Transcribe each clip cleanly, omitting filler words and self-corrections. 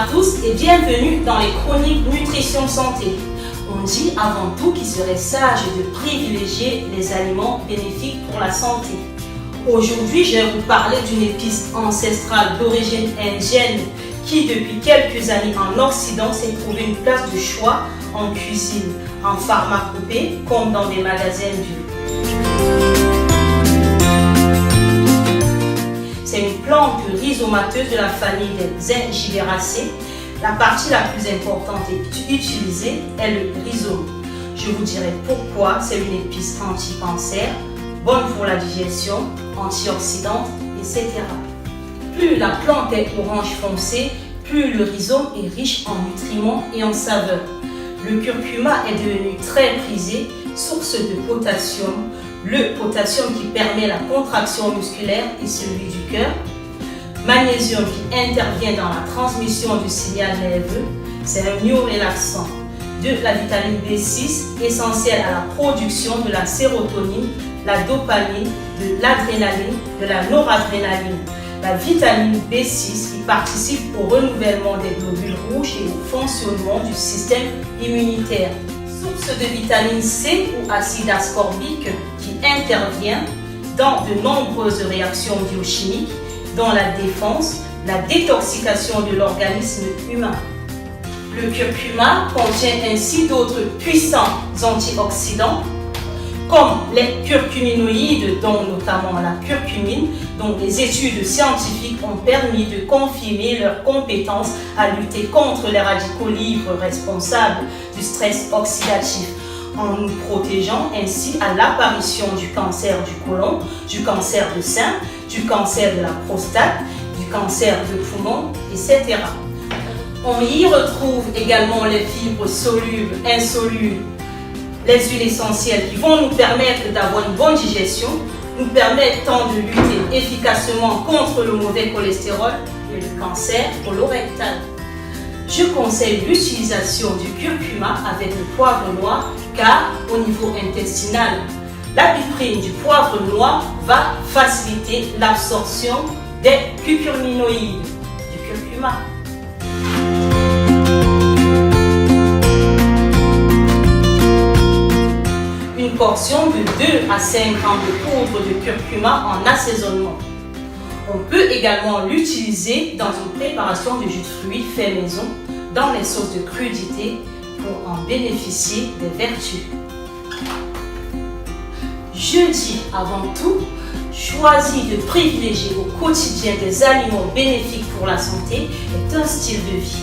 à tous et bienvenue dans les chroniques Nutrition Santé. On dit avant tout qu'il serait sage de privilégier les aliments bénéfiques pour la santé. Aujourd'hui, je vais vous parler d'une épice ancestrale d'origine indienne qui, depuis quelques années en Occident, s'est trouvé une place de choix en cuisine, en pharmacopée, comme dans des magasins bio. C'est une plante rhizomateuse de la famille des Zingiberaceae. La partie la plus importante utilisée est le rhizome. Je vous dirai pourquoi c'est une épice anti-cancer, bonne pour la digestion, antioxydante, etc. Plus la plante est orange foncé, plus le rhizome est riche en nutriments et en saveurs. Le curcuma est devenu très prisé, source de potassium, le potassium qui permet la contraction musculaire et celui du cœur, magnésium qui intervient dans la transmission du signal nerveux, c'est un myorelaxant, de la vitamine B6 essentielle à la production de la sérotonine, la dopamine, de l'adrénaline, de la noradrénaline, la vitamine B6 qui participe au renouvellement des globules rouges et au fonctionnement du système immunitaire. Source de vitamine C ou acide ascorbique qui intervient dans de nombreuses réactions biochimiques, dont la défense, la détoxication de l'organisme humain. Le curcuma contient ainsi d'autres puissants antioxydants, comme les curcuminoïdes, dont notamment la curcumine, dont les études scientifiques ont permis de confirmer leur compétence à lutter contre les radicaux libres responsables du stress oxydatif, en nous protégeant ainsi à l'apparition du cancer du côlon, du cancer de sein, du cancer de la prostate, du cancer de poumon, etc. On y retrouve également les fibres solubles, insolubles, les huiles essentielles qui vont nous permettre d'avoir une bonne digestion, nous permettant de lutter efficacement contre le mauvais cholestérol et le cancer colorectal. Je conseille l'utilisation du curcuma avec le poivre noir car au niveau intestinal, la piprine du poivre noir va faciliter l'absorption des curcuminoïdes du curcuma. Une portion de 2 à 5 grammes de poudre de curcuma en assaisonnement. On peut également l'utiliser dans une préparation de jus de fruits fait maison, dans les sauces de crudité pour en bénéficier des vertus. Je dis avant tout, choisir de privilégier au quotidien des aliments bénéfiques pour la santé est un style de vie.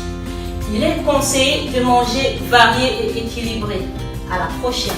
Il est conseillé de manger varié et équilibré. À la prochaine.